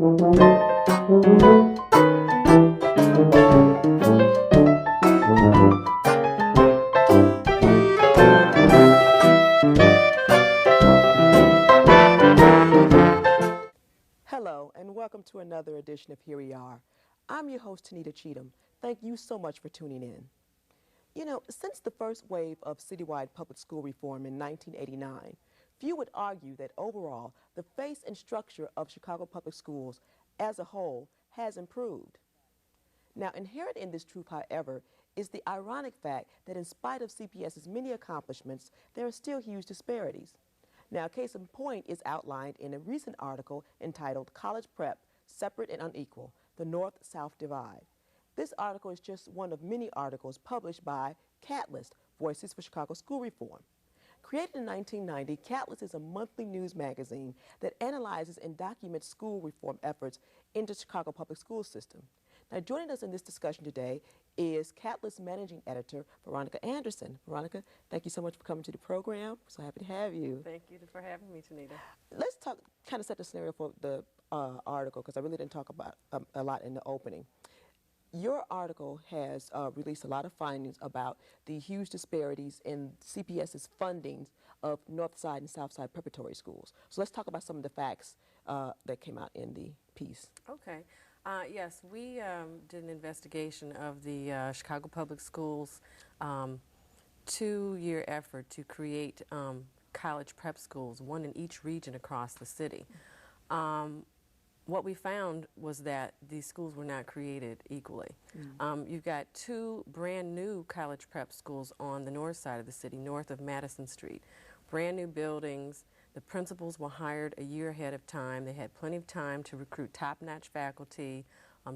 Hello, and welcome to another edition of Here We Are. I'm your host, Tonita Cheatham. Thank you so much for tuning in. You know, since the first wave of citywide public school reform in 1989, few would argue that overall, the face and structure of Chicago public schools as a whole has improved. Now, inherent in this truth, however, is the ironic fact that in spite of CPS's many accomplishments, there are still huge disparities. Now, a case in point is outlined in a recent article entitled College Prep, Separate and Unequal, The North-South Divide. This article is just one of many articles published by Catalyst, Voices for Chicago School Reform. Created in 1990, Catalyst is a monthly news magazine that analyzes and documents school reform efforts in the Chicago public school system. Now, joining us in this discussion today is Catalyst Managing Editor Veronica Anderson. Veronica, thank you so much for coming to the program. So happy to have you. Thank you for having me, Tonita. Let's talk, kind of set the scenario for the article, because I really didn't talk about a lot in the opening. Your article has released a lot of findings about the huge disparities in CPS's funding of North Side and South Side preparatory schools. So let's talk about some of the facts that came out in the piece. Okay. Yes, we did an investigation of the Chicago Public Schools 2-year effort to create college prep schools, one in each region across the city. What we found was that these schools were not created equally. You've got 2 brand new college prep schools on the north side of the city, north of Madison Street. Brand new buildings. The principals were hired a year ahead of time. They had plenty of time to recruit top-notch faculty,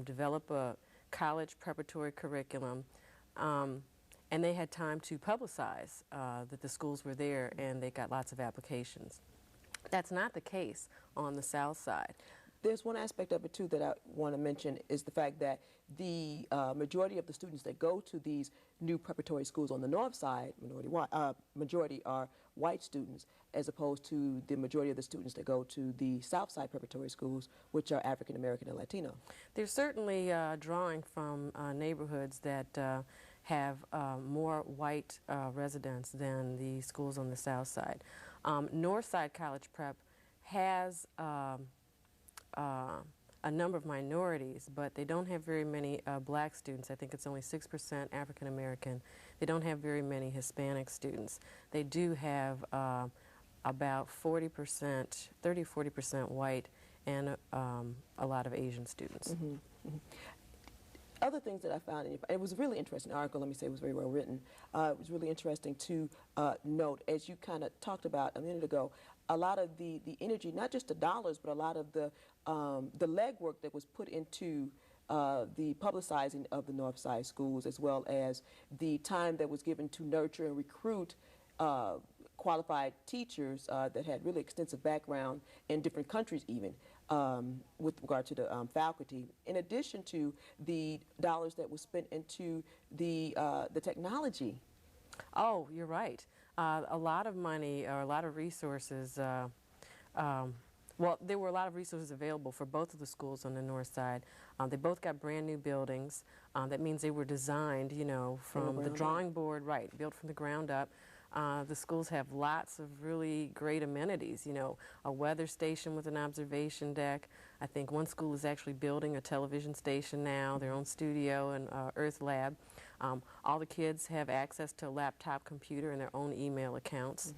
develop a college preparatory curriculum, and they had time to publicize that the schools were there, and they got lots of applications. That's not the case on the south side. There's one aspect of it, too, that I want to mention is the fact that the majority of the students that go to these new preparatory schools on the north side, majority are white students, as opposed to the majority of the students that go to the south side preparatory schools, which are African American and Latino. They're certainly drawing from neighborhoods that have more white residents than the schools on the south side. North side college prep has a number of minorities, but they don't have very many black students. I think it's only 6% African American. They don't have very many Hispanic students. They do have about 40%, 30-40% white, and a lot of Asian students. Other things that I found, it was a really interesting article, let me say it was very well written. It was really interesting to note, as you kind of talked about a minute ago, a lot of the energy, not just the dollars, but a lot of the legwork that was put into the publicizing of the North Side schools, as well as the time that was given to nurture and recruit qualified teachers that had really extensive background in different countries even, with regard to the faculty, in addition to the dollars that was spent into the technology. Oh, you're right. A lot of money or a lot of resources, well, there were a lot of resources available for both of the schools on the north side. They both got brand new buildings. That means they were designed, you know, from the drawing board, right, built from the ground up. The schools have lots of really great amenities, you know, a weather station with an observation deck. I think one school is actually building a television station now, their own studio and Earth Lab. All the kids have access to a laptop computer and their own email accounts.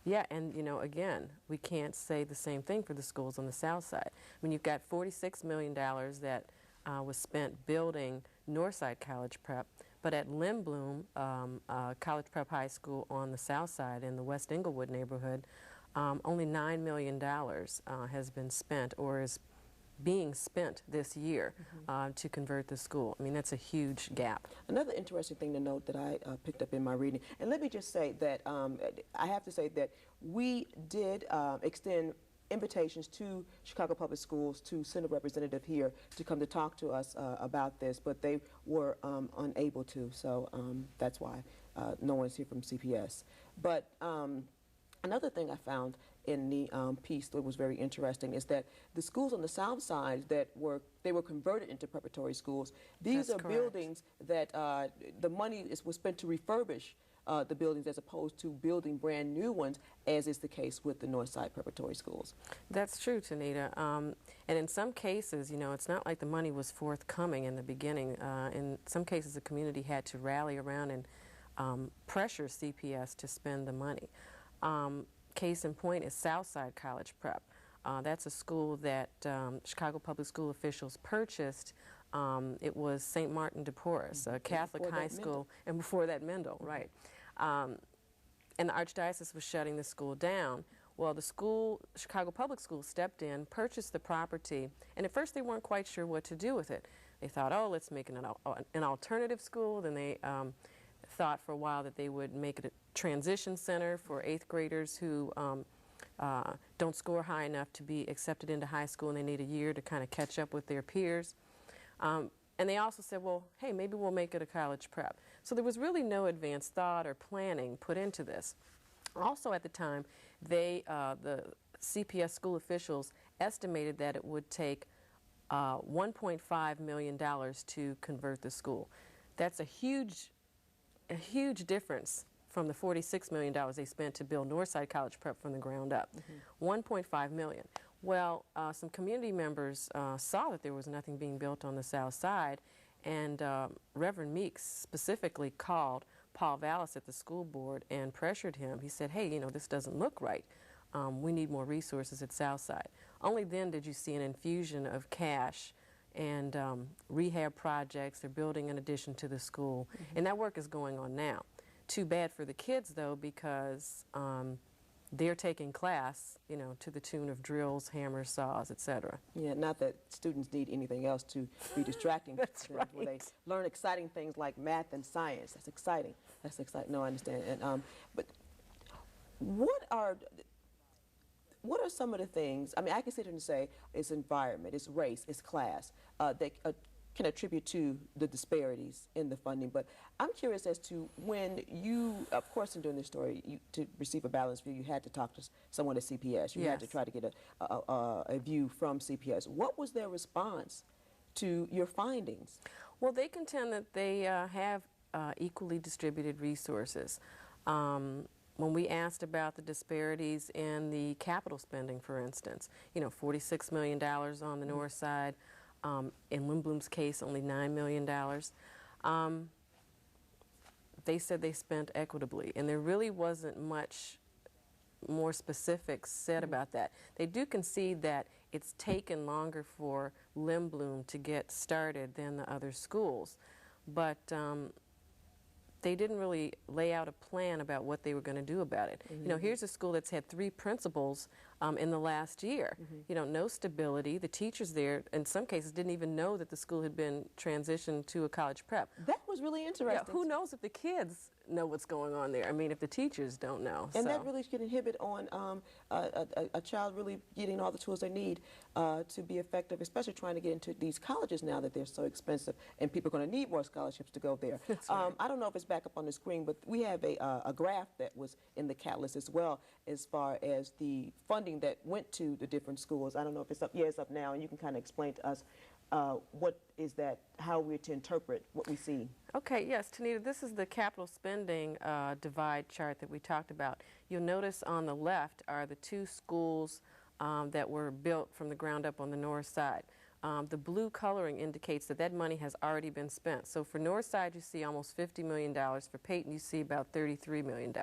Yeah, and, you know, again, we can't say the same thing for the schools on the south side. I mean, you've got $46 million that was spent building Northside College Prep, but at Lindblom College Prep High School on the south side in the West Englewood neighborhood, only $9 million has been spent or is being spent this year to convert the school. I mean, that's a huge gap. Another interesting thing to note that I picked up in my reading, and let me just say that I have to say that we did extend invitations to Chicago Public Schools to send a representative here to come to talk to us about this, but they were unable to, so that's why no one's here from CPS. But another thing I found in the piece that was very interesting is that the schools on the south side that they were converted into preparatory schools. These That's are correct. buildings that the money was spent to refurbish the buildings as opposed to building brand new ones, as is the case with the north side preparatory schools. That's true, Tonita. And in some cases, you know, it's not like the money was forthcoming in the beginning. In some cases, the community had to rally around and pressure CPS to spend the money. Case in point is Southside College Prep. That's a school that Chicago Public School officials purchased. It was St. Martin de Porres, a Catholic high school, and before that Mendel, right. And the Archdiocese was shutting the school down. Well, the school, Chicago Public Schools, stepped in, purchased the property, and at first they weren't quite sure what to do with it. They thought, oh, let's make it an alternative school. Then they thought for a while that they would make it a transition center for 8th graders who don't score high enough to be accepted into high school, and they need a year to kind of catch up with their peers. And they also said, well, hey, maybe we'll make it a college prep. So there was really no advanced thought or planning put into this. Also at the time, the CPS school officials estimated that it would take $1.5 million to convert the school. That's a huge difference from the $46 million they spent to build Northside College Prep from the ground up. $1.5 million. Well, some community members saw that there was nothing being built on the south side, and Reverend Meeks specifically called Paul Vallis at the school board and pressured him. He said, hey, you know, this doesn't look right. We need more resources at Southside. Only then did you see an infusion of cash and rehab projects. They're building in addition to the school, and that work is going on now. Too bad for the kids, though, because they're taking class, you know, to the tune of drills, hammers, saws, etc. Yeah, not that students need anything else to be distracting. That's them, right. Where they learn exciting things like math and science. That's exciting. That's exciting. No, I understand. And but what are some of the things? I mean, I can sit here and say it's environment, it's race, it's class that can attribute to the disparities in the funding. But I'm curious as to when you, of course, in doing this story, to receive a balanced view, you had to talk to someone at CPS. You had to try to get a view from CPS. What was their response to your findings? Well, they contend that they have equally distributed resources. When we asked about the disparities in the capital spending, for instance, you know, $46 million on the north side, in Lindblom's case, only $9 million. They said they spent equitably, and there really wasn't much more specifics said about that. They do concede that it's taken longer for Lindblom to get started than the other schools, but they didn't really lay out a plan about what they were going to do about it. You know, here's a school that's had 3 principals in the last year. You know, no stability. The teachers there, in some cases, didn't even know that the school had been transitioned to a college prep. That was really interesting. Yeah, who knows if the kids know what's going on there? I mean, if the teachers don't know. And that really can inhibit on a child really getting all the tools they need to be effective, especially trying to get into these colleges now that they're so expensive, and people are going to need more scholarships to go there. That's right. I don't know if it's back up on the screen, but we have a graph that was in the catalyst as well as far as the funding that went to the different schools. I don't know if it's up. Yeah, it's up now, and you can kind of explain to us what is that, how we're to interpret what we see. Okay, yes, Tonita, this is the capital spending divide chart that we talked about. You'll notice on the left are the 2 schools that were built from the ground up on the north side. The blue coloring indicates that that money has already been spent. So for north side, you see almost $50 million. For Peyton, you see about $33 million.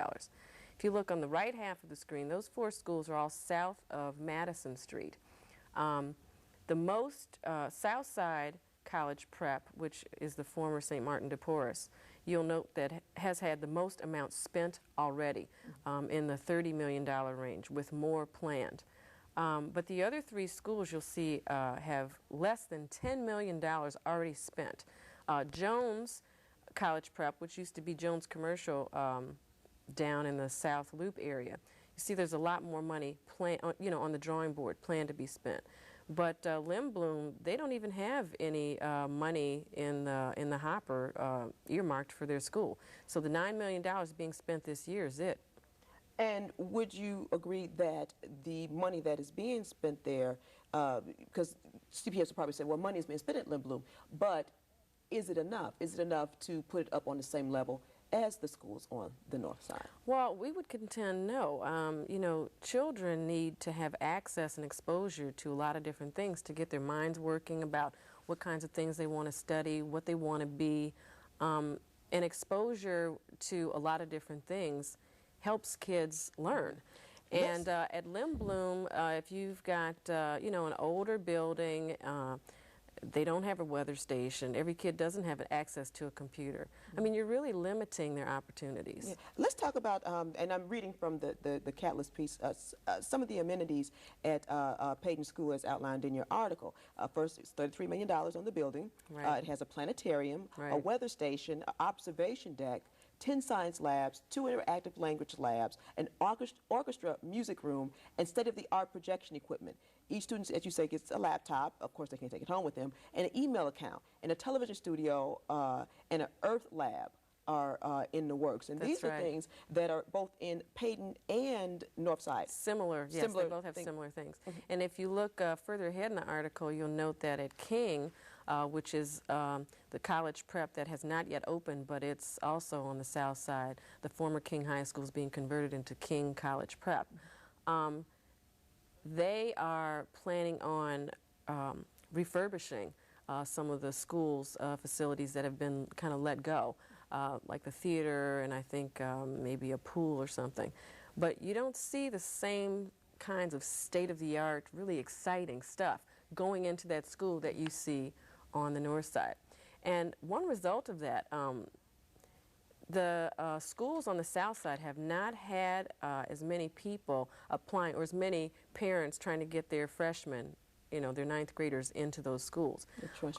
If you look on the right half of the screen, those 4 schools are all south of Madison Street. The most south side college prep, which is the former St. Martin de Porres, you'll note that has had the most amount spent already in the $30 million range, with more planned. But the other 3 schools you'll see have less than $10 million already spent. Jones College Prep, which used to be Jones Commercial down in the South Loop area, you see there's a lot more money on the drawing board planned to be spent. But Lindblom, they don't even have any money in the hopper earmarked for their school. So the $9 million being spent this year is it. And would you agree that the money that is being spent there, because CPS would probably say, well, money is being spent at Lindblom, but is it enough? Is it enough to put it up on the same level as the schools on the north side? Well, we would contend no. You know, children need to have access and exposure to a lot of different things to get their minds working about what kinds of things they want to study, what they want to be. And exposure to a lot of different things helps kids learn. And at Lindblom, if you've got, you know, an older building, they don't have a weather station. Every kid doesn't have access to a computer. I mean, you're really limiting their opportunities. Yeah. Let's talk about, and I'm reading from the Catalyst piece, some of the amenities at Peyton School as outlined in your article. First, it's $33 million on the building. Right. It has a planetarium, Right. a weather station, an observation deck, 10 science labs, 2 interactive language labs, an orchestra music room, and state-of-the-art projection equipment. Each student, as you say, gets a laptop. Of course, they can't take it home with them, and an email account, and a television studio, and an earth lab are in the works. And these are things that are both in Peyton and Northside. Similar, yes, they both have similar things. And if you look further ahead in the article, you'll note that at King, which is the college prep that has not yet opened, but it's also on the south side. The former King High School is being converted into King College Prep. They are planning on refurbishing some of the school's facilities that have been kind of let go, like the theater and I think maybe a pool or something. But you don't see the same kinds of state-of-the-art, really exciting stuff going into that school that you see on the north side. And one result of that, the schools on the south side have not had as many people applying or as many parents trying to get their freshmen, you know, their ninth graders into those schools.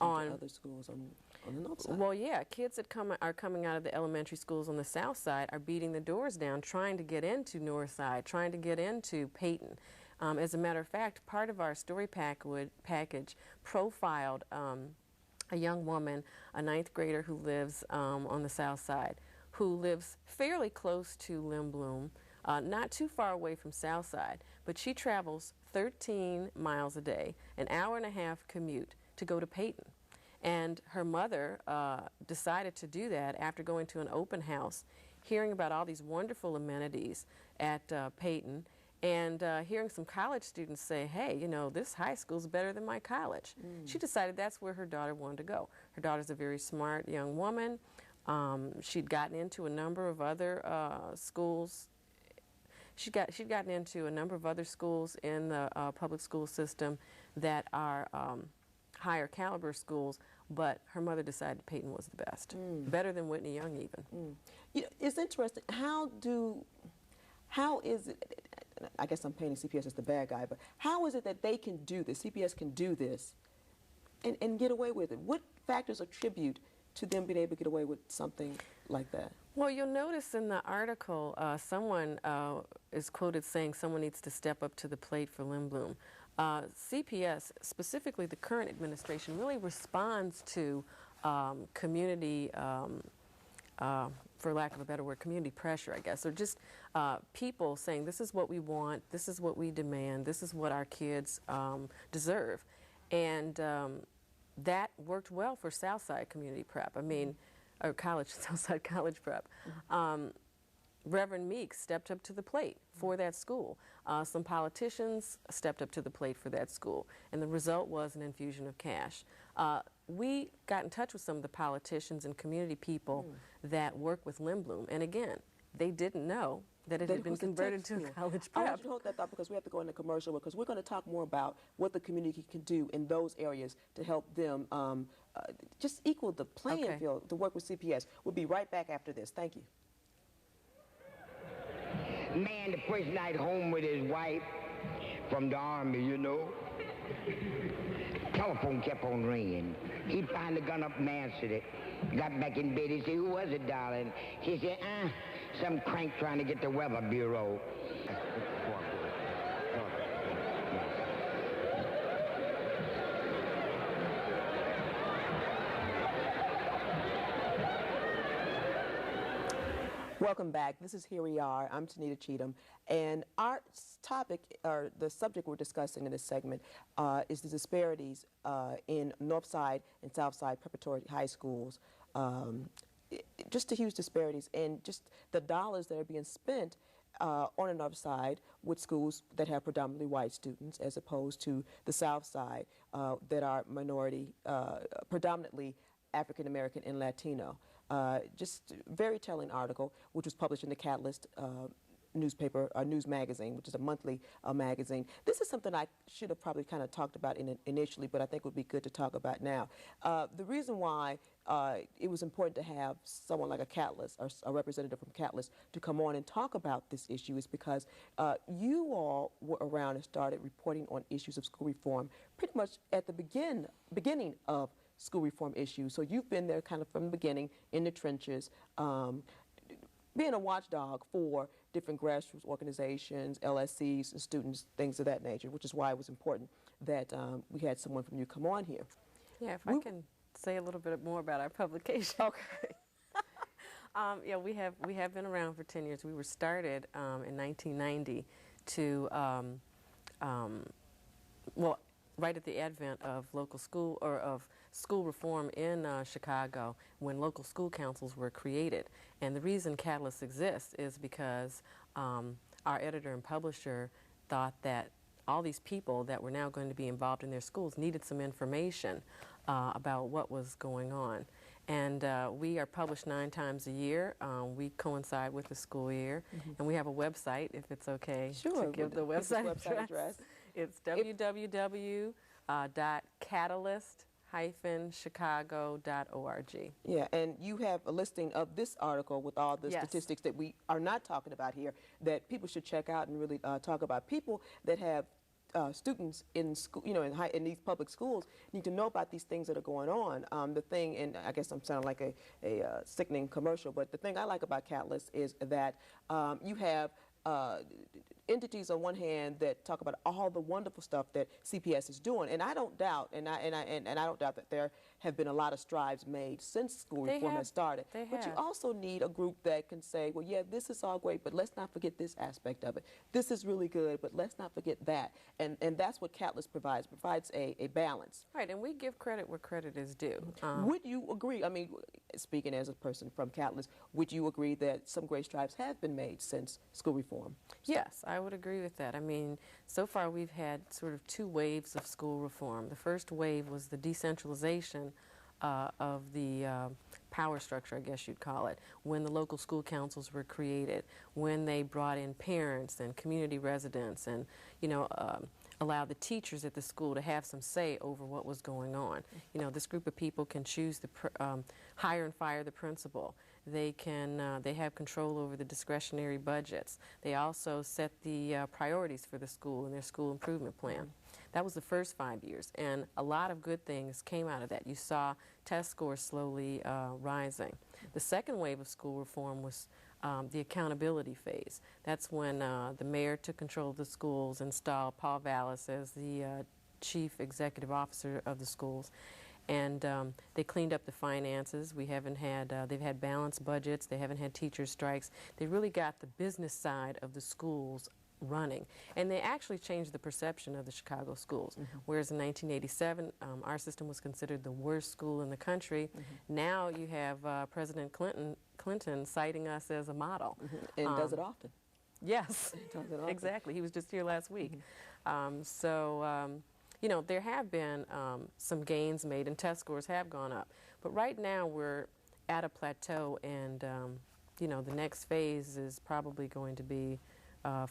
On other schools on the north side. Well, yeah, kids that are coming out of the elementary schools on the south side are beating the doors down, trying to get into north side, trying to get into Peyton. As a matter of fact, part of our story package profiled a young woman, a ninth grader who lives on the south side, who lives fairly close to Lindblom, not too far away from south side, but she travels 13 miles a day, an hour and a half commute to go to Peyton. And her mother decided to do that after going to an open house, hearing about all these wonderful amenities at Peyton, and hearing some college students say, hey, you know, this high school's better than my college. She decided that's where her daughter wanted to go. Her daughter's a very smart young woman. She'd gotten into a number of other schools. She'd gotten into a number of other schools in the public school system that are higher caliber schools, but her mother decided Peyton was the best, better than Whitney Young even. You know, it's interesting. How is it, I guess I'm painting CPS as the bad guy, but how is it that they can do this, CPS can do this, and get away with it? What factors attribute to them being able to get away with something like that? Well, you'll notice in the article, someone is quoted saying someone needs to step up to the plate for Lindblom. CPS, specifically the current administration, really responds to community, for lack of a better word, community pressure, I guess, or just people saying this is what we want, this is what we demand, this is what our kids deserve. And that worked well for Southside Community Prep. I mean, or college, Southside College Prep. Reverend Meeks stepped up to the plate for that school. Some politicians stepped up to the plate for that school, and the result was an infusion of cash. We got in touch with some of the politicians and community people that work with Lindblom, and again, they didn't know that it had been converted to a college prep. I want you to hold that thought because we have to go into commercial because we're going to talk more about what the community can do in those areas to help them just equal the playing field to work with CPS. We'll be right back after this. Thank you. Man, the first night home with his wife from the army, you know, telephone kept on ringing. He finally got up and answered it. Got back in bed. He said, who was it, darling? She said, some crank trying to get the weather bureau. Welcome back. This is Here We Are. I'm Tonita Cheatham, and our topic, or the subject we're discussing in this segment, is the disparities in Northside and Southside preparatory high schools. Just the huge disparities, and just the dollars that are being spent on the North Side with schools that have predominantly white students, as opposed to the South Side that are minority, predominantly African American and Latino. Just very telling article, which was published in the Catalyst newspaper, news magazine, which is a monthly magazine. This is something I should have probably kind of talked about initially, but I think would be good to talk about now. The reason why it was important to have someone like a Catalyst, or a representative from Catalyst, to come on and talk about this issue is because you all were around and started reporting on issues of school reform pretty much at the beginning of school reform issues. So you've been there kind of from the beginning, in the trenches, being a watchdog for different grassroots organizations, LSCs, and students, things of that nature, which is why it was important that we had someone from you come on here. Yeah, if I can say a little bit more about our publication. Okay. Yeah, we have been around for 10 years. We were started in 1990 to, well, right at the advent of local school, or of school reform in Chicago, when local school councils were created. And the reason Catalyst exists is because our editor and publisher thought that all these people that were now going to be involved in their schools needed some information about what was going on. And we are published 9 times a year. We coincide with the school year. And we have a website, if it's okay to give the website address. It's www.catalyst-chicago.org. Yeah, and you have a listing of this article with all the statistics that we are not talking about here that people should check out and really talk about. People that have students in school, you know, in these public schools, need to know about these things that are going on. The thing, and I guess I'm sounding like a sickening commercial, but the thing I like about Catalyst is that you have entities on one hand that talk about all the wonderful stuff that CPS is doing, and I don't doubt, and I don't doubt that there have been a lot of strides made since school reform has started. But you also need a group that can say, well, yeah, this is all great, but let's not forget this aspect of it. This is really good, but let's not forget that. And that's what Catalyst provides a balance. Right, and we give credit where credit is due. Would you agree? I mean, speaking as a person from Catalyst, would you agree that some great strides have been made since school reform? Yes, I would agree with that. I mean, so far we've had sort of 2 waves of school reform. The first wave was the decentralization of the power structure, I guess you'd call it, when the local school councils were created, when they brought in parents and community residents and, you know, allowed the teachers at the school to have some say over what was going on. You know, this group of people can choose to hire and fire the principal. They have control over the discretionary budgets. They also set the priorities for the school in their school improvement plan. That was the first 5 years, and a lot of good things came out of that. You saw test scores slowly rising. The second wave of school reform was the accountability phase. That's when the mayor took control of the schools, installed Paul Vallis as the chief executive officer of the schools, and they cleaned up the finances. We haven't had, they've had balanced budgets. They haven't had teacher strikes. They really got the business side of the schools running, and they actually changed the perception of the Chicago schools. Whereas in 1987 our system was considered the worst school in the country. Now you have President Clinton citing us as a model, and does it often. Yes, Does it often. exactly. He was just here last week. You know, there have been some gains made, and test scores have gone up, but right now we're at a plateau, and you know, the next phase is probably going to be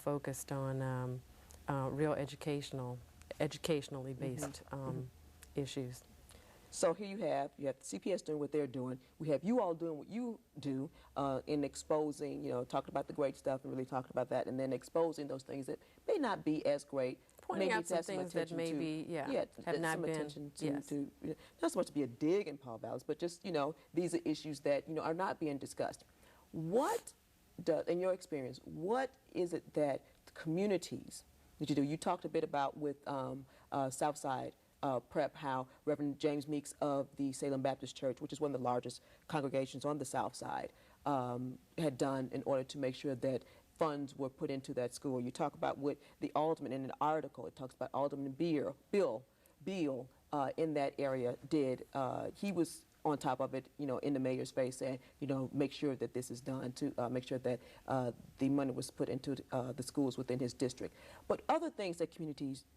focused on real educationally based issues. So here you have CPS doing what they're doing. We have you all doing what you do in exposing, you know, talking about the great stuff and really talking about that, and then exposing those things that may not be as great. Pointing maybe out some things that maybe, have not some been, attention to not so much to be a dig in Paul Vallis, but just, you know, these are issues that, you know, are not being discussed. What does, in your experience, what is it that communities that you do? You talked a bit about with Southside Prep, how Reverend James Meeks of the Salem Baptist Church, which is one of the largest congregations on the South Side, had done in order to make sure that funds were put into that school. You talk about what the alderman in an article, it talks about Alderman Beal in that area did. He was on top of it, in the mayor's face, saying, make sure that this is done, to make sure that the money was put into the schools within his district. But other things that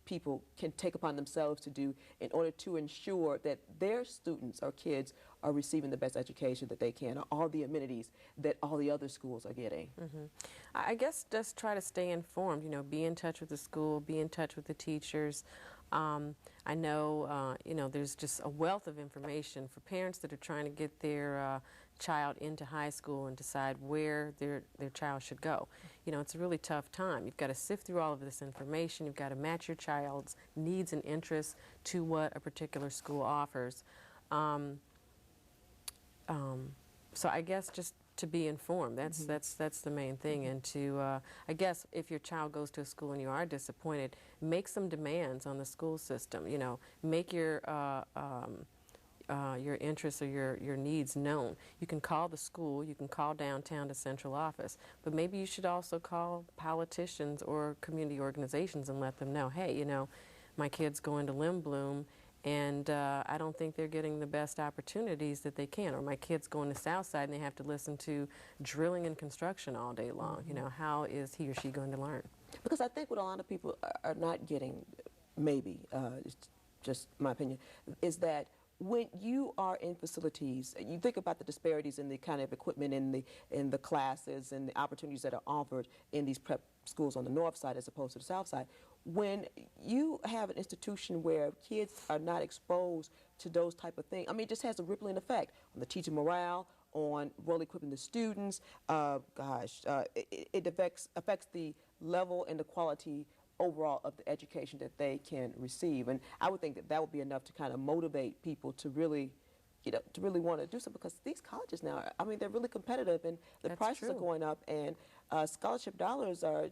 people can take upon themselves to do in order to ensure that their students or kids are receiving the best education that they can, or all the amenities that all the other schools are getting. I guess just try to stay informed, be in touch with the school, be in touch with the teachers. I know, there's just a wealth of information for parents that are trying to get their child into high school and decide where their child should go. It's a really tough time. You've got to sift through all of this information. You've got to match your child's needs and interests to what a particular school offers. So I guess just to be informed, that's the main thing, and to I guess if your child goes to a school and you are disappointed, make some demands on the school system. Make your interests or your needs known. You can call the school, you can call downtown to central office, but maybe you should also call politicians or community organizations and let them know, hey, my kid's going to Lindblom, and I don't think they're getting the best opportunities that they can. Or my kid's going to Southside and they have to listen to drilling and construction all day long. How is he or she going to learn? Because I think what a lot of people are not getting, maybe, it's just my opinion, is that when you are in facilities, you think about the disparities in the kind of equipment in the classes and the opportunities that are offered in these prep schools on the north side as opposed to the south side. When you have an institution where kids are not exposed to those type of things, it just has a rippling effect on the teacher morale, on well equipping the students. It affects the level and the quality overall of the education that they can receive. And I would think that would be enough to kind of motivate people to really want to do something, because these colleges now, they're really competitive, and the prices are going up, and scholarship dollars are,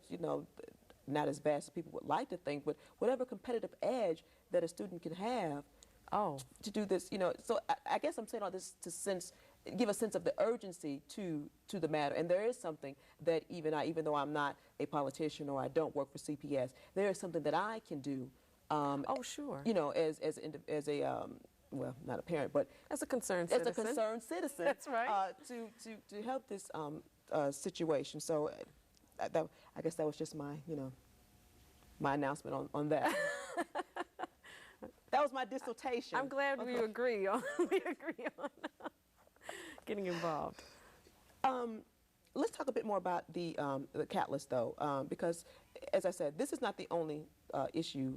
not as vast as people would like to think, but whatever competitive edge that a student can have to do this, so I guess I'm saying all this to give a sense of the urgency to the matter. And there is something that even though I'm not a politician or I don't work for CPS, there is something that I can do. Sure. As a well, not a parent, but as a concerned citizen. As a concerned citizen. That's right. To help this situation. So I guess that was just my my announcement on that. That was my dissertation. I'm glad we agree on getting involved. Let's talk a bit more about the catalyst, though, because, as I said, this is not the only issue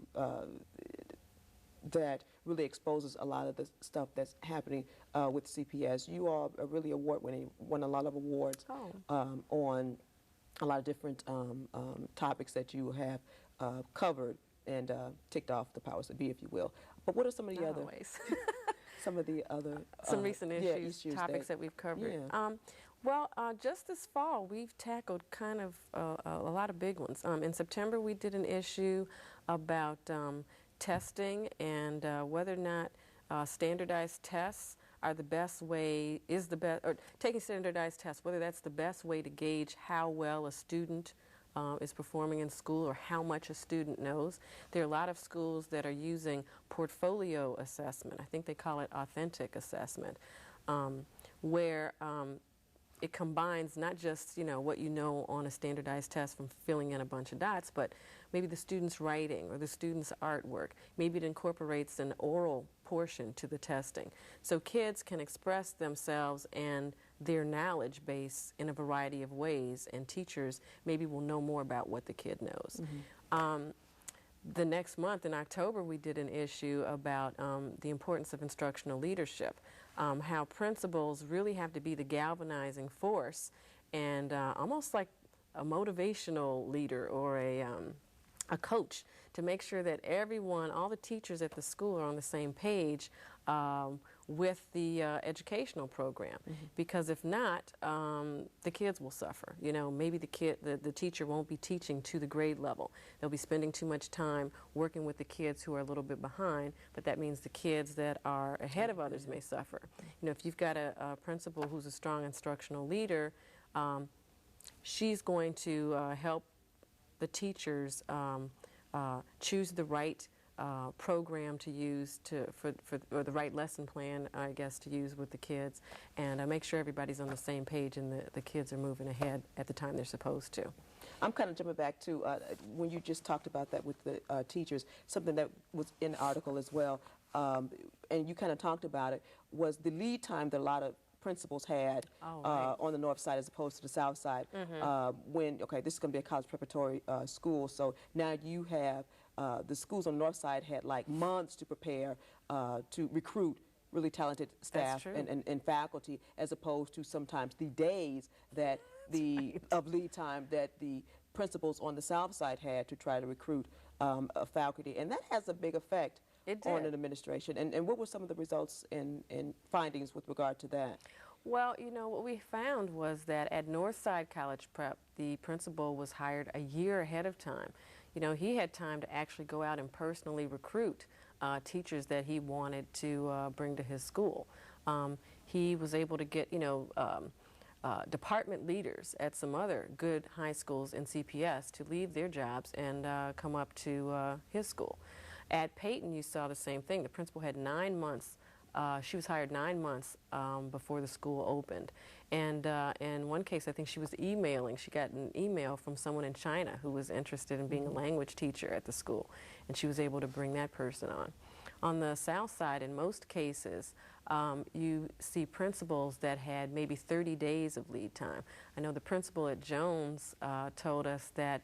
that really exposes a lot of the stuff that's happening with CPS. You all are really award-winning, won a lot of awards on a lot of different topics that you have covered and ticked off the powers that be, if you will. But what are some of the some recent issues topics that we've covered? Yeah. Just this fall, we've tackled kind of a lot of big ones. In September, we did an issue about testing and whether or not standardized tests are the best way, or taking standardized tests, whether that's the best way to gauge how well a student is performing in school or how much a student knows. There are a lot of schools that are using portfolio assessment. I think they call it authentic assessment, where it combines not just what you know on a standardized test from filling in a bunch of dots, but maybe the student's writing or the student's artwork. Maybe it incorporates an oral portion to the testing, so kids can express themselves and their knowledge base in a variety of ways, and teachers maybe will know more about what the kid knows. The next month in October, we did an issue about the importance of instructional leadership, how principals really have to be the galvanizing force and almost like a motivational leader or a coach to make sure that everyone, all the teachers at the school are on the same page with the educational program. Because if not, the kids will suffer. You know, maybe the teacher won't be teaching to the grade level. They'll be spending too much time working with the kids who are a little bit behind, but that means the kids that are ahead of others may suffer. You know, if you've got a principal who's a strong instructional leader, she's going to help the teachers choose the right program to use or the right lesson plan, I guess, to use with the kids, and make sure everybody's on the same page and the kids are moving ahead at the time they're supposed to. I'm kind of jumping back to when you just talked about that with the teachers, something that was in the article as well, and you kind of talked about it, was the lead time that a lot of principals had on the north side as opposed to the south side. When, okay, this is going to be a college preparatory school, so now you have the schools on the north side had like months to prepare to recruit really talented staff and faculty, as opposed to sometimes the days that of lead time that the principals on the south side had to try to recruit a faculty, and that has a big effect on an administration. And what were some of the results and findings with regard to that? Well, you know, what we found was that at Northside College Prep, the principal was hired a year ahead of time. You know, he had time to actually go out and personally recruit teachers that he wanted to bring to his school. He was able to get, you know, department leaders at some other good high schools in CPS to leave their jobs and come up to his school. At Peyton, you saw the same thing. The principal had 9 months. She was hired 9 months before the school opened. And in one case, I think she was emailing. She got an email from someone in China who was interested in being a language teacher at the school, and she was able to bring that person on. On the south side, in most cases, you see principals that had maybe 30 days of lead time. I know the principal at Jones told us that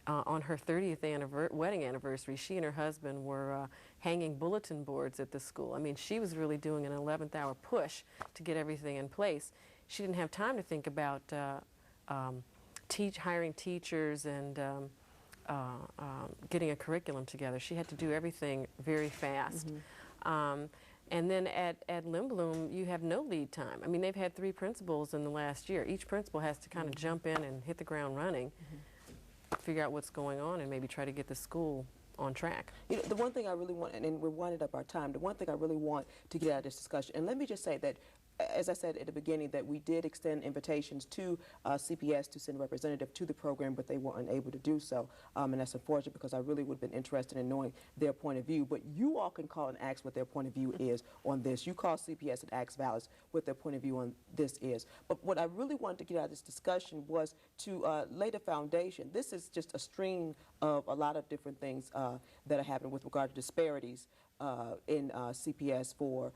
on her 30th wedding anniversary, she and her husband were hanging bulletin boards at the school. I mean, she was really doing an 11th hour push to get everything in place. She didn't have time to think about hiring teachers and getting a curriculum together. She had to do everything very fast. And then at Lindblom, you have no lead time. I mean, they've had 3 principals in the last year. Each principal has to kind of jump in and hit the ground running, figure out what's going on, and maybe try to get the school on track. You know, the one thing I really want, and we're winding up our time, the one thing I really want to get out of this discussion, and let me just say that, as I said at the beginning, that we did extend invitations to CPS to send a representative to the program, but they were unable to do so. And that's unfortunate, because I really would have been interested in knowing their point of view. But you all can call and ask what their point of view is on this. You call CPS and ask Vallis what their point of view on this is. But what I really wanted to get out of this discussion was to lay the foundation. This is just a string of a lot of different things that are happening with regard to disparities in CPS for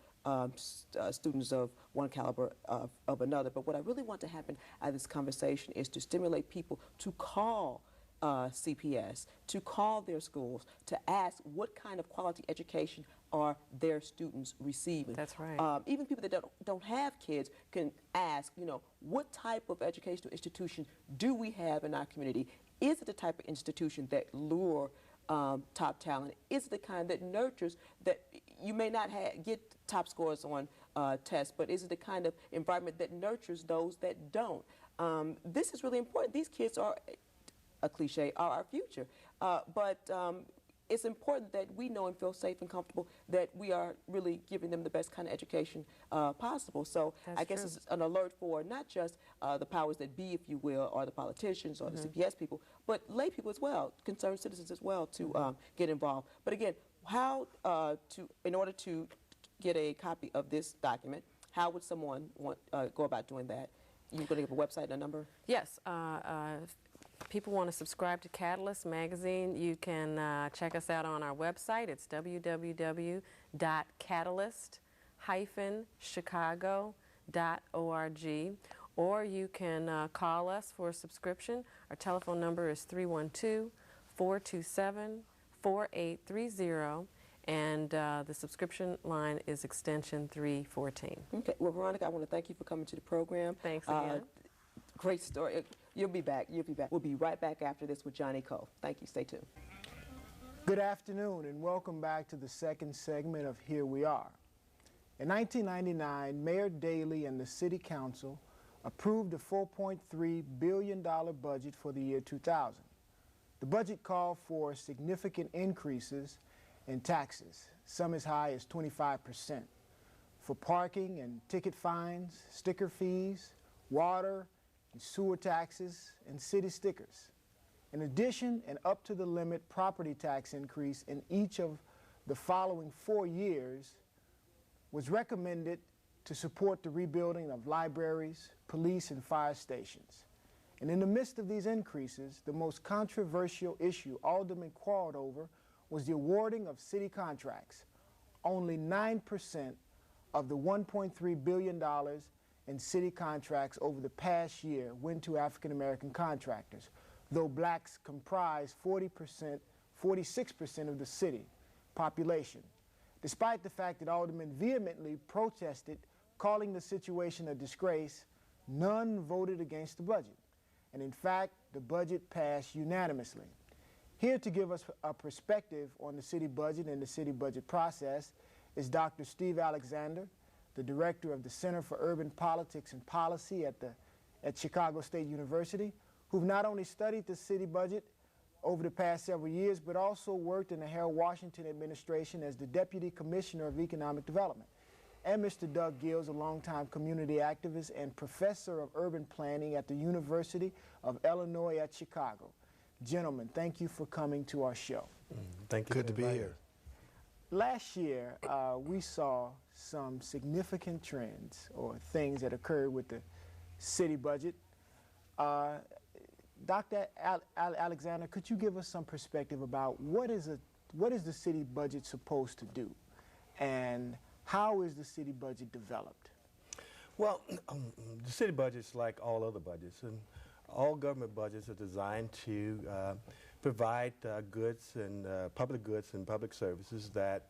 students of one caliber of another. But what I really want to happen out of this conversation is to stimulate people to call CPS, to call their schools, to ask what kind of quality education are their students receiving. That's right. Even people that don't have kids can ask, you know, what type of educational institution do we have in our community? Is it the type of institution that lure top talent? Is it the kind that nurtures, that you may not get top scores on tests, but is it the kind of environment that nurtures those that don't? This is really important. These kids are, a cliche, are our future. But it's important that we know and feel safe and comfortable that we are really giving them the best kind of education possible. So I guess it's an alert for not just the powers that be, if you will, or the politicians or the CPS people, but lay people as well, concerned citizens as well, to get involved. But again, how in order to get a copy of this document, how would someone go about doing that? You're going to give a website and a number? Yes. People want to subscribe to Catalyst magazine, you can check us out on our website. It's www.catalyst-chicago.org, or you can call us for a subscription. Our telephone number is 312-427-4830, and the subscription line is extension 314. Okay. Well, Veronica, I want to thank you for coming to the program. Thanks again. Great story. You'll be back. You'll be back. We'll be right back after this with Johnny Cole. Thank you. Stay tuned. Good afternoon and welcome back to the second segment of Here We Are. In 1999, Mayor Daley and the City Council approved a $4.3 billion budget for the year 2000. The budget called for significant increases in taxes, some as high as 25%, for parking and ticket fines, sticker fees, water and sewer taxes, and city stickers. In addition, an up-to-the-limit property tax increase in each of the following 4 years was recommended to support the rebuilding of libraries, police, and fire stations. And in the midst of these increases, the most controversial issue aldermen quarreled over was the awarding of city contracts. Only 9% of the $1.3 billion in city contracts over the past year went to African-American contractors, though blacks comprise 46% of the city population. Despite the fact that aldermen vehemently protested, calling the situation a disgrace, none voted against the budget. And in fact, the budget passed unanimously. Here to give us a perspective on the city budget and the city budget process is Dr. Steve Alexander, the director of the Center for Urban Politics and Policy at Chicago State University, who've not only studied the city budget over the past several years, but also worked in the Harold Washington administration as the Deputy Commissioner of Economic Development. And Mr. Doug Gill, a longtime community activist and professor of urban planning at the University of Illinois at Chicago. Gentlemen, thank you for coming to our show. Thank you. Good to be here. Last year, we saw some significant trends or things that occurred with the city budget. Dr. Alexander, could you give us some perspective about what is the city budget supposed to do, and how is the city budget developed? Well, the city budget is like all other budgets, and all government budgets are designed to provide goods and public public services that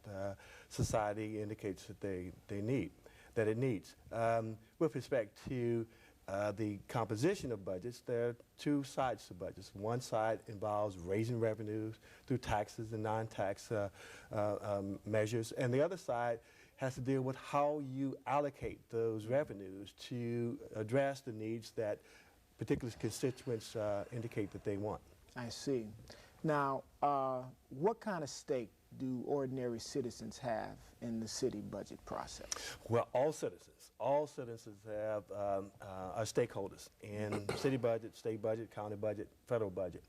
society indicates that it needs. With respect to the composition of budgets, there are two sides to budgets. One side involves raising revenues through taxes and non-tax measures, and the other side has to deal with how you allocate those revenues to address the needs that particular constituents indicate that they want. I see. Now, what kind of stake do ordinary citizens have in the city budget process? Well, all citizens have are stakeholders in city budget, state budget, county budget, federal budget.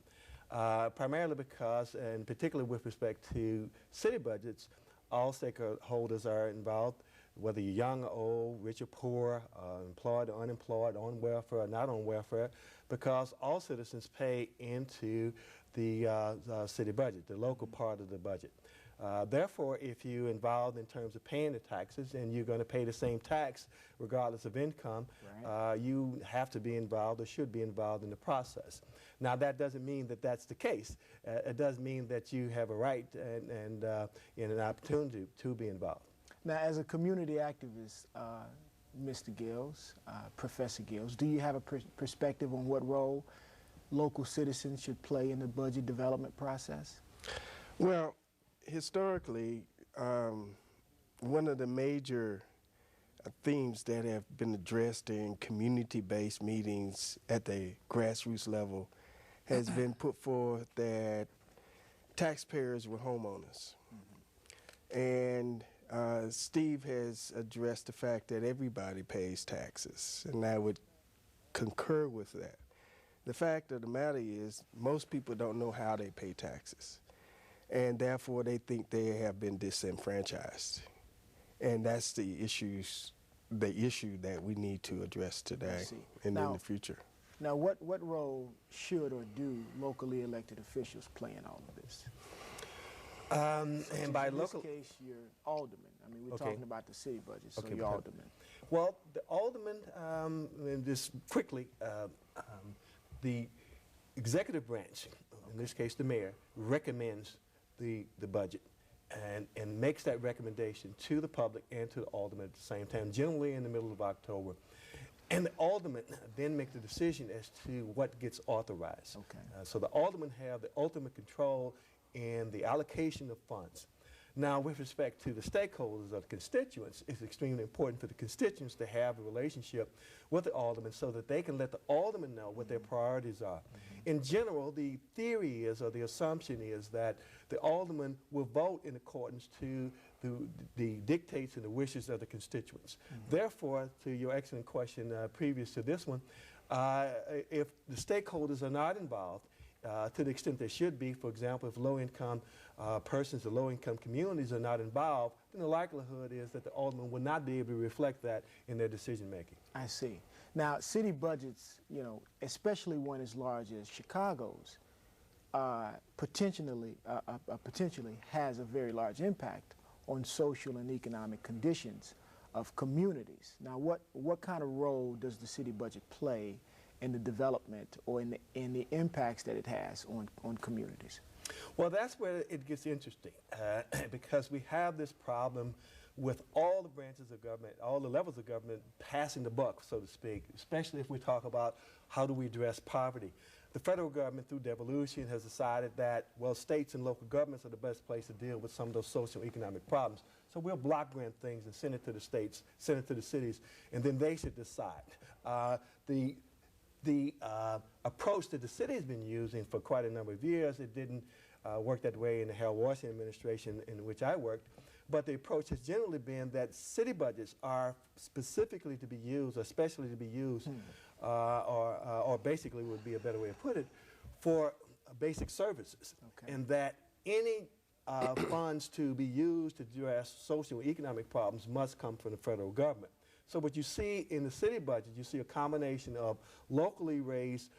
Primarily because, and particularly with respect to city budgets, all stakeholders are involved, whether you're young or old, rich or poor, employed or unemployed, on welfare or not on welfare, because all citizens pay into the city budget, the local part of the budget. Therefore, if you're involved in terms of paying the taxes and you're going to pay the same tax regardless of income, right, you have to be involved or should be involved in the process. Now, that doesn't mean that that's the case. It does mean that you have a right and an opportunity to be involved. Now, as a community activist, Mr. Gills, Professor Gills, do you have a perspective on what role local citizens should play in the budget development process? Well, historically, one of the major themes that have been addressed in community-based meetings at the grassroots level has been put forth that taxpayers were homeowners. Mm-hmm. And Steve has addressed the fact that everybody pays taxes, and I would concur with that. The fact of the matter is most people don't know how they pay taxes, and therefore they think they have been disenfranchised. And that's the issue that we need to address today and in the future. Now, what role should or do locally elected officials play in all of this? And by local, in this case, you're alderman. I mean, we're talking about the city budget, so you're alderman. Well, the alderman, and just quickly, the executive branch, in this case the mayor, recommends the budget and makes that recommendation to the public and to the alderman at the same time, generally in the middle of October. And the alderman then make the decision as to what gets authorized. Okay. So the aldermen have the ultimate control in the allocation of funds. Now, with respect to the stakeholders or the constituents, it's extremely important for the constituents to have a relationship with the alderman so that they can let the alderman know what their priorities are. In general, the theory is, or the assumption is, that the alderman will vote in accordance to the dictates and the wishes of the constituents. Therefore, to your excellent question previous to this one, if the stakeholders are not involved, to the extent they should be, for example, if low-income persons or low-income communities are not involved, then the likelihood is that the alderman will not be able to reflect that in their decision-making. I see. Now, city budgets, you know, especially one as large as Chicago's, potentially has a very large impact on social and economic conditions of communities. Now, what kind of role does the city budget play in the development or in the impacts that it has on communities? Well, that's where it gets interesting because we have this problem with all the branches of government, all the levels of government passing the buck, so to speak, especially if we talk about how do we address poverty. The federal government, through devolution, has decided that, well, states and local governments are the best place to deal with some of those social economic problems. So we'll block grant things and send it to the states, send it to the cities, and then they should decide. The approach that the city has been using for quite a number of years, it didn't work that way in the Harold Washington administration in which I worked, but the approach has generally been that city budgets are specifically to be used, or especially to be used, or basically would be a better way to put it, for basic services. Okay. And that any funds to be used to address social and economic problems must come from the federal government. So what you see in the city budget, you see a combination of locally raised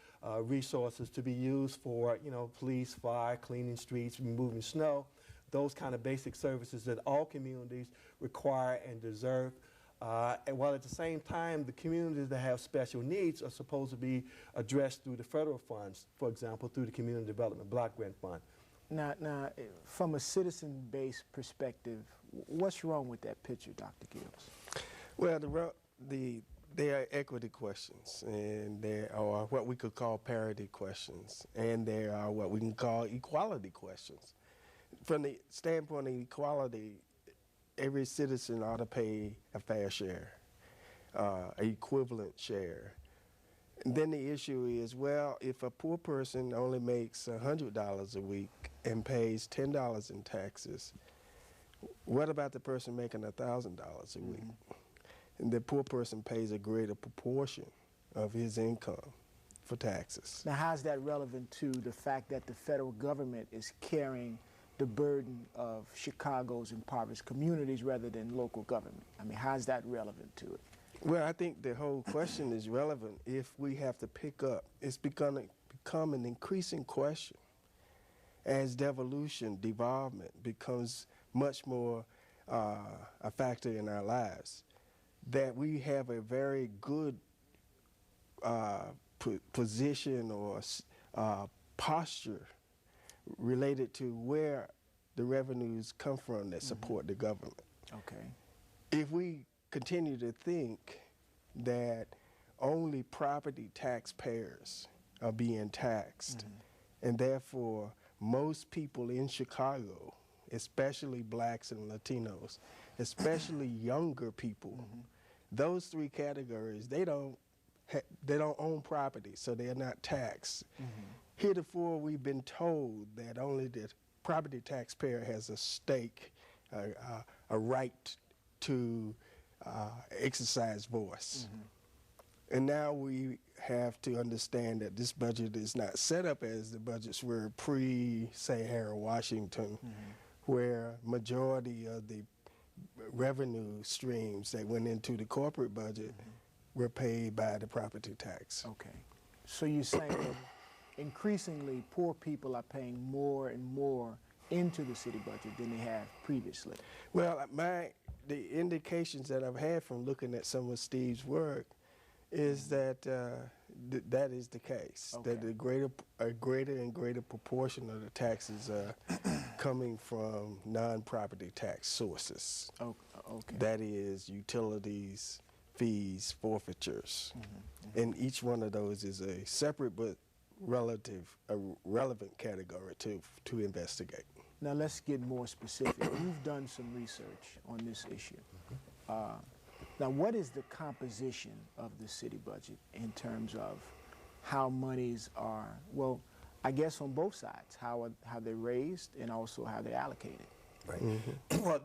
resources to be used for, you know, police, fire, cleaning streets, removing snow, those kind of basic services that all communities require and deserve. And while at the same time, the communities that have special needs are supposed to be addressed through the federal funds, for example, through the Community Development Block Grant Fund. Now, from a citizen-based perspective, what's wrong with that picture, Dr. Gills? Well, there are equity questions, and there are what we could call parity questions, and there are what we can call equality questions. From the standpoint of equality, every citizen ought to pay a fair share, an equivalent share. And then the issue is, well, if a poor person only makes $100 a week and pays $10 in taxes, what about the person making $1,000 a week? And the poor person pays a greater proportion of his income for taxes. Now, how's that relevant to the fact that the federal government is carrying the burden of Chicago's impoverished communities rather than local government? I mean, how's that relevant to it? Well, I think the whole question is relevant if we have to pick up. It's become an increasing question as devolution, devolvement becomes much more a factor in our lives, that we have a very good position or posture related to where the revenues come from that support the government. Okay. If we continue to think that only property taxpayers are being taxed, and therefore most people in Chicago, especially blacks and Latinos, especially younger people, those three categories, they don't own property, so they're not taxed. Heretofore, we've been told that only the property taxpayer has a stake, a right to exercise voice. And now we have to understand that this budget is not set up as the budgets were pre, say, Harold Washington, where majority of the revenue streams that went into the corporate budget were paid by the property tax. Okay. So you're saying that increasingly poor people are paying more and more into the city budget than they have previously? Well, the indications that I've had from looking at some of Steve's work is that that is the case, that a greater and greater proportion of the taxes are coming from non-property tax sources. Okay. That is utilities, fees, forfeitures. And each one of those is a separate but relevant category to investigate. Now let's get more specific. You've done some research on this issue. Now what is the composition of the city budget in terms of how monies are, well, I guess on both sides, how they're raised and also how they're allocated? Right. Well,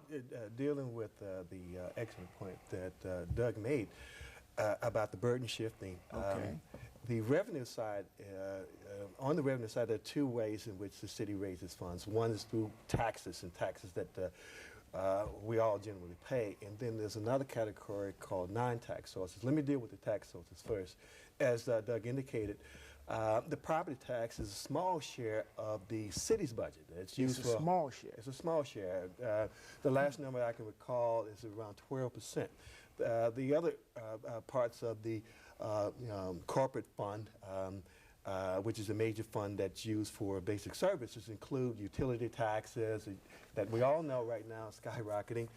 dealing with the excellent point that Doug made about the burden shifting. Okay. The revenue side, on the revenue side, there are two ways in which the city raises funds. One is through taxes, and taxes that we all generally pay. And then there's another category called non-tax sources. Let me deal with the tax sources first. As Doug indicated, the property tax is a small share of the city's budget. It's used for a small share. It's a small share. The last number I can recall is around 12%. The other parts of the corporate fund, which is a major fund that's used for basic services, include utility taxes that we all know right now skyrocketing,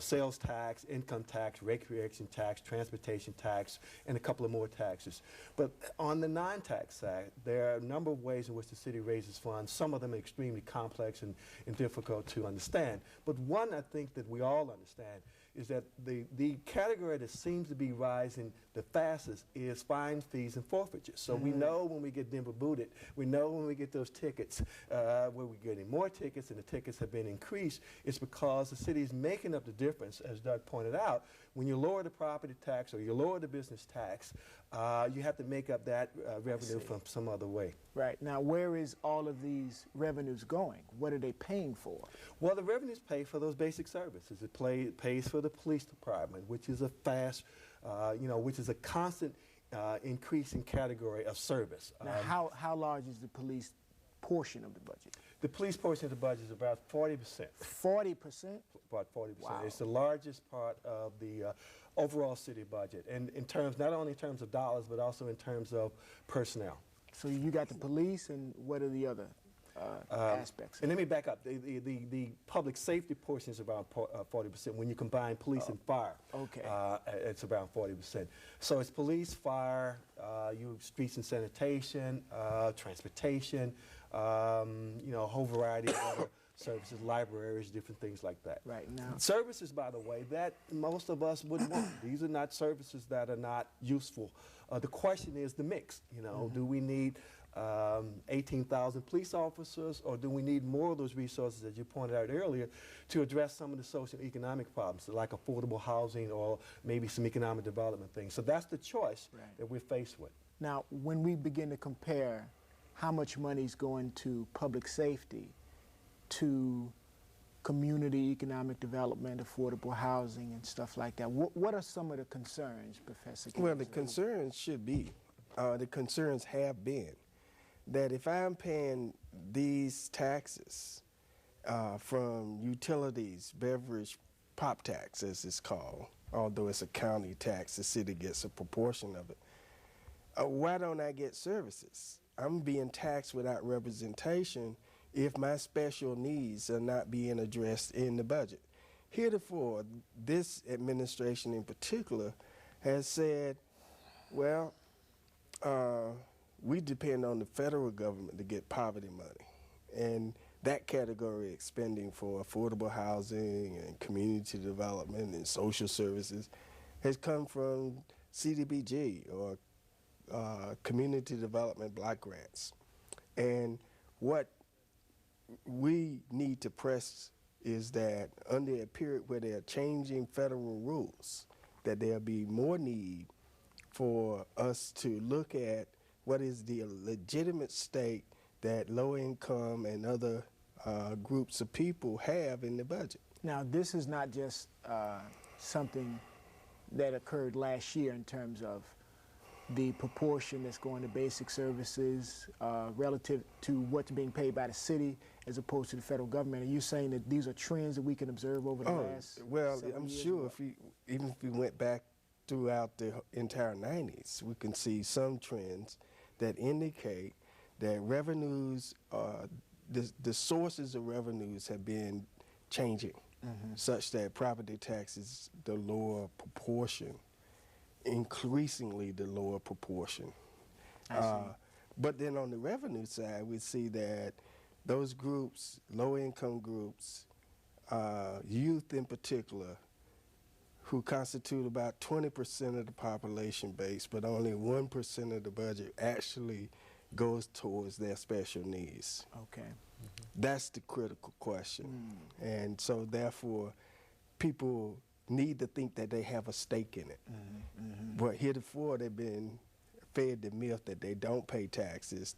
sales tax, income tax, recreation tax, transportation tax, and a couple of more taxes. But on the non-tax side, there are a number of ways in which the city raises funds. Some of them are extremely complex and difficult to understand. But one I think that we all understand is that the category that seems to be rising the fastest is fines, fees, and forfeitures. So we know when we get dimmer booted, we know when we get those tickets, where we're getting more tickets and the tickets have been increased, it's because the city is making up the difference, as Doug pointed out. When you lower the property tax or you lower the business tax, you have to make up that revenue from some other way. Right. Now, where is all of these revenues going? What are they paying for? Well, the revenues pay for those basic services. It pays for the police department, which is a fast, which is a constant increasing category of service. Now, how large is the police portion of the budget? The police portion of the budget is about 40%. 40%? About 40%. Wow. It's the largest part of the overall city budget, and in terms, not only in terms of dollars, but also in terms of personnel. So you got the police, and what are the other aspects? And let me back up. The public safety portion is around 40%. When you combine police and fire, okay, it's around 40%. So it's police, fire, streets and sanitation, transportation, a whole variety of other services, libraries, different things like that. Right now. Services, by the way, that most of us would want. These are not services that are not useful. The question is the mix. Do we need 18,000 police officers, or do we need more of those resources, as you pointed out earlier, to address some of the social and economic problems, like affordable housing or maybe some economic development things? So that's the choice that we're faced with. Now, when we begin to compare how much money is going to public safety, to community economic development, affordable housing, and stuff like that, what are some of the concerns, Professor Gill? Well, the concerns should be, the concerns have been, that if I'm paying these taxes from utilities, beverage, pop tax as it's called, although it's a county tax, the city gets a proportion of it, why don't I get services? I'm being taxed without representation if my special needs are not being addressed in the budget. Heretofore, this administration in particular has said, well, we depend on the federal government to get poverty money. And that category expending for affordable housing and community development and social services has come from CDBG or community development block grants. And what we need to press is that under a period where they're changing federal rules, that there'll be more need for us to look at what is the legitimate stake that low income and other groups of people have in the budget. Now, this is not just something that occurred last year in terms of the proportion that's going to basic services relative to what's being paid by the city as opposed to the federal government. Are you saying that these are trends that we can observe over the last well, I'm years? sure even if we went back throughout the entire 90s, we can see some trends that indicate that revenues, the sources of revenues have been changing, such that property tax is the lower proportion, increasingly the lower proportion. I see. But then on the revenue side, we see that those groups, low-income groups, youth in particular, who constitute about 20% of the population base, but only 1% of the budget actually goes towards their special needs. Okay. That's the critical question. And so therefore, people need to think that they have a stake in it. But heretofore, they've been fed the myth that they don't pay taxes,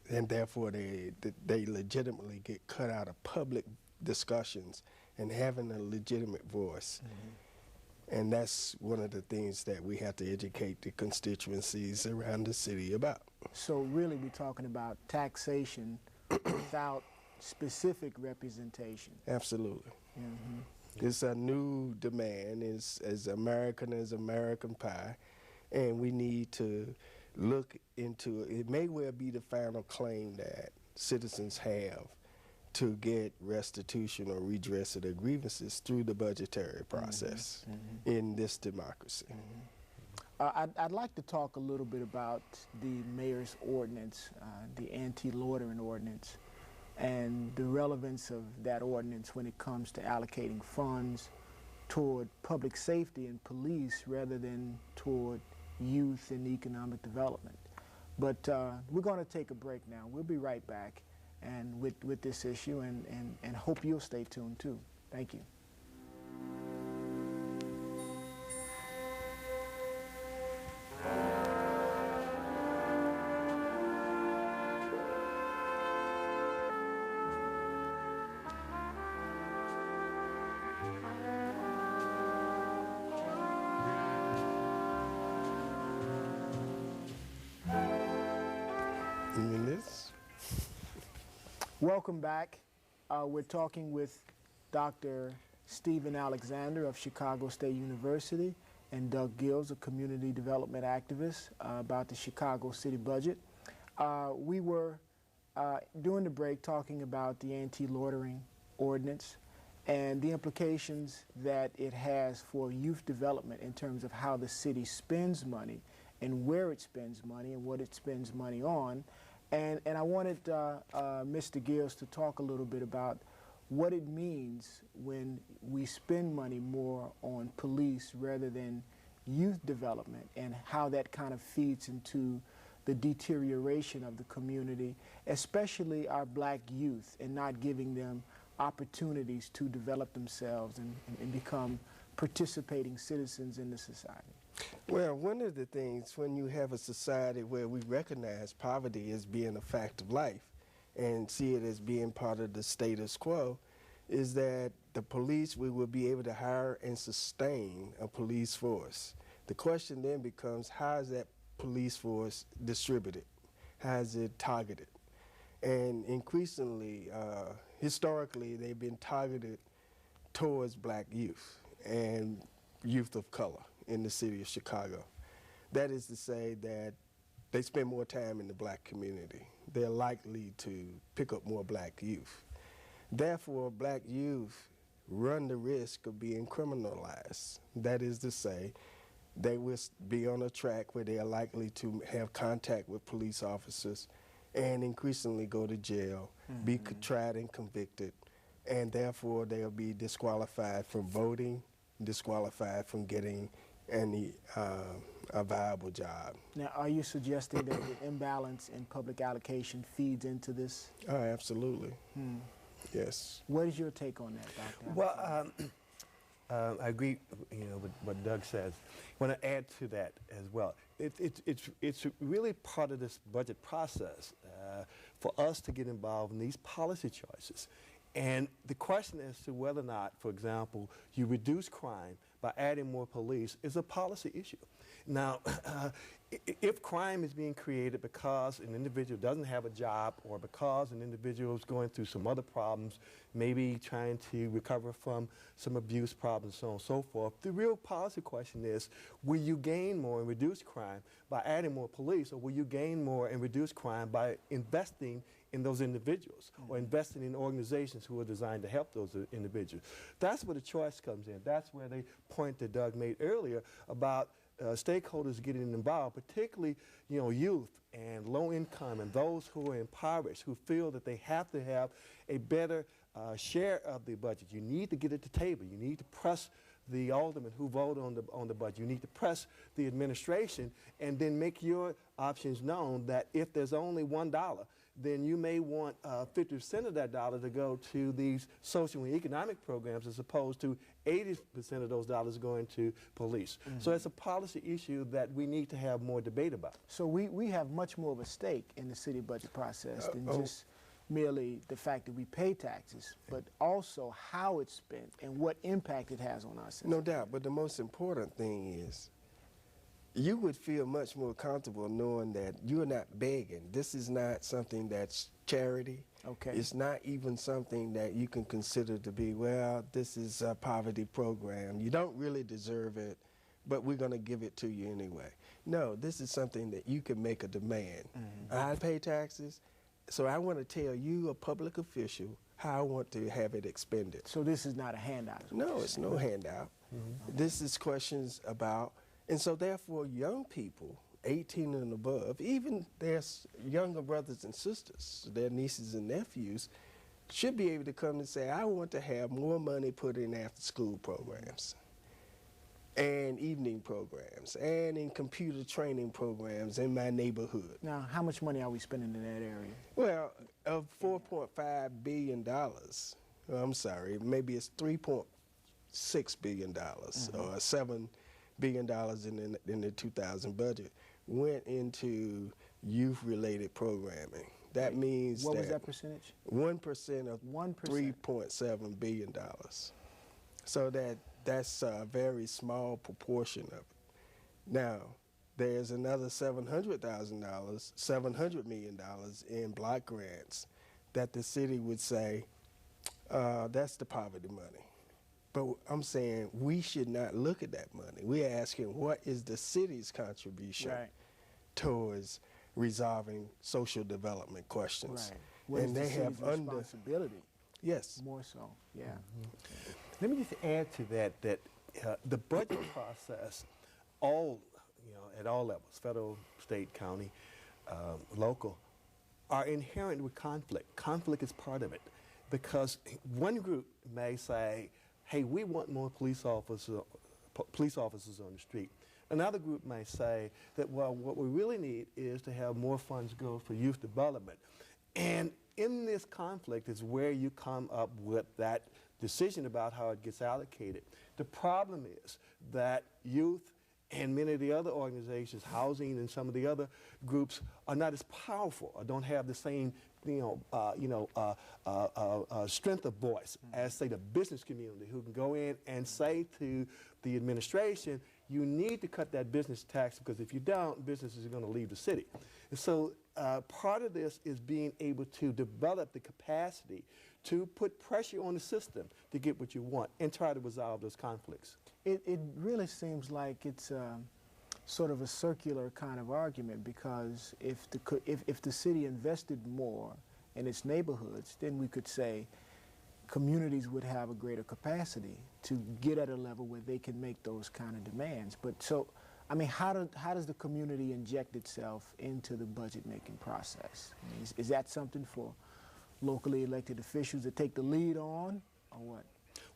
and therefore they legitimately get cut out of public discussions and having a legitimate voice. And that's one of the things that we have to educate the constituencies around the city about. So really we're talking about taxation without specific representation. Absolutely. It's a new demand. It's as American pie, and we need to look into it. It may well be the final claim that citizens have to get restitution or redress of their grievances through the budgetary process in this democracy. I'd like to talk a little bit about the mayor's ordinance, the anti-loitering ordinance, and the relevance of that ordinance when it comes to allocating funds toward public safety and police rather than toward youth and economic development. But we're going to take a break now. We'll be right back and with this issue, and hope you'll stay tuned too. Thank you. Welcome back. We're talking with Dr. Stephen Alexander of Chicago State University and Doug Gill, a community development activist, about the Chicago city budget. We were, during the break, talking about the anti-loitering ordinance and the implications that it has for youth development in terms of how the city spends money and where it spends money and what it spends money on. And I wanted Mr. Gills to talk a little bit about what it means when we spend money more on police rather than youth development, and how that kind of feeds into the deterioration of the community, especially our black youth, and not giving them opportunities to develop themselves and become participating citizens in the society. Well, one of the things when you have a society where we recognize poverty as being a fact of life and see it as being part of the status quo is that the police, we will be able to hire and sustain a police force. The question then becomes, how is that police force distributed? How is it targeted? And increasingly, historically, they've been targeted towards black youth and youth of color in the city of Chicago. That is to say that they spend more time in the black community. They're likely to pick up more black youth. Therefore, black youth run the risk of being criminalized. That is to say, they will be on a track where they are likely to have contact with police officers and increasingly go to jail, be tried and convicted, and therefore they'll be disqualified from voting, disqualified from getting a viable job. Now, are you suggesting that the imbalance in public allocation feeds into this? Oh, absolutely. Yes. What is your take on that, Dr.? Well, I agree, with what Doug says. I want to add to that as well. It's really part of this budget process for us to get involved in these policy choices. And the question as to whether or not, for example, you reduce crime by adding more police is a policy issue. Now, if crime is being created because an individual doesn't have a job or because an individual is going through some other problems, maybe trying to recover from some abuse problems, so on and so forth, the real policy question is, will you gain more and reduce crime by adding more police, or will you gain more and reduce crime by investing in those individuals or investing in organizations who are designed to help those individuals? That's where the choice comes in. That's where the point that Doug made earlier about stakeholders getting involved, particularly youth and low income and those who are impoverished, who feel that they have to have a better share of the budget. You need to get at the table. You need to press the aldermen who vote on the budget. You need to press the administration and then make your options known that if there's only $1, then you may want 50% of that dollar to go to these social and economic programs as opposed to 80% of those dollars going to police. So it's a policy issue that we need to have more debate about. So we have much more of a stake in the city budget process than just merely the fact that we pay taxes, but also how it's spent and what impact it has on our system. No doubt, but the most important thing is you would feel much more comfortable knowing that you're not begging. This is not something that's charity. Okay. It's not even something that you can consider to be, well, this is a poverty program. You don't really deserve it, but we're going to give it to you anyway. No, this is something that you can make a demand. I pay taxes, so I want to tell you, a public official, how I want to have it expended. So this is not a handout? No, it's no handout. This is questions about, and so therefore young people, 18 and above, even their younger brothers and sisters, their nieces and nephews, should be able to come and say, I want to have more money put in after school programs and evening programs and in computer training programs in my neighborhood. Now, how much money are we spending in that area? Well, of $4.5 billion, I'm sorry, maybe it's $3.6 billion or $7 billion in the 2000 budget went into youth-related programming. That means what was that percentage? 1% of $3.7 billion. So that's a very small proportion of it. Now, there's another $700 million in block grants that the city would say, that's the poverty money. But I'm saying we should not look at that money. We're asking what is the city's contribution towards resolving social development questions. Right. What and is they the have city's responsibility? Yes. More so, yeah. Let me just add to that the budget process, at all levels, federal, state, county, local, are inherent with conflict. Conflict is part of it because one group may say, hey, we want more police officers on the street. Another group may say that, well, what we really need is to have more funds go for youth development. And in this conflict is where you come up with that decision about how it gets allocated. The problem is that youth and many of the other organizations, housing and some of the other groups, are not as powerful or don't have the same strength of voice as, say, the business community, who can go in and say to the administration, you need to cut that business tax because if you don't, businesses are going to leave the city. And so part of this is being able to develop the capacity to put pressure on the system to get what you want and try to resolve those conflicts. It really seems like it's sort of a circular kind of argument, because if the city invested more in its neighborhoods, then we could say communities would have a greater capacity to get at a level where they can make those kind of demands. But so, I mean, how does the community inject itself into the budget-making process? I mean, is that something for locally elected officials to take the lead on, or what?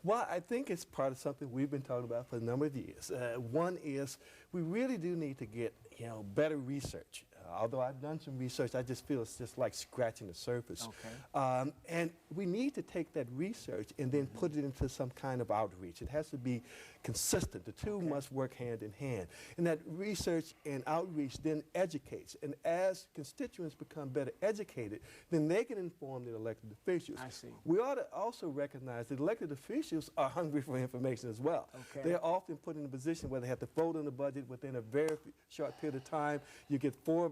Well, I think it's part of something we've been talking about for a number of years. One is we really do need to get better research. Although I've done some research, I just feel it's just like scratching the surface. Okay. And we need to take that research and then put it into some kind of outreach. It has to be consistent. The two must work hand in hand. And that research and outreach then educates. And as constituents become better educated, then they can inform the elected officials. I see. We ought to also recognize that elected officials are hungry for information as well. Okay. They're often put in a position where they have to vote on the budget within a very short period of time. You get 4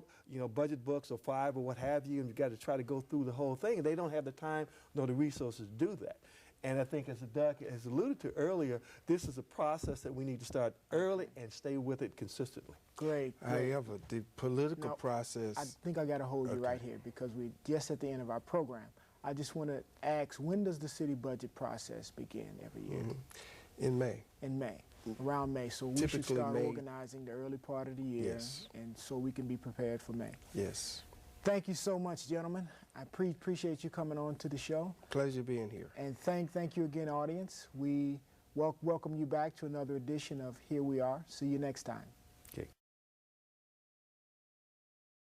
budget books or 5 or what have you, and you've got to try to go through the whole thing. And they don't have the time nor the resources to do that. And I think, as Doug has alluded to earlier, this is a process that we need to start early and stay with it consistently. Great. However, the political Now, process... I think I got to hold you right here, because we're just at the end of our program. I just want to ask, when does the city budget process begin every year? In May. In May. Around May, so we should Typically start May. organizing the early part of the year, Yes. and so we can be prepared for May. Yes. Thank you so much, gentlemen. I appreciate you coming on to the show. Pleasure being here. And thank you again, audience. We welcome you back to another edition of Here We Are. See you next time.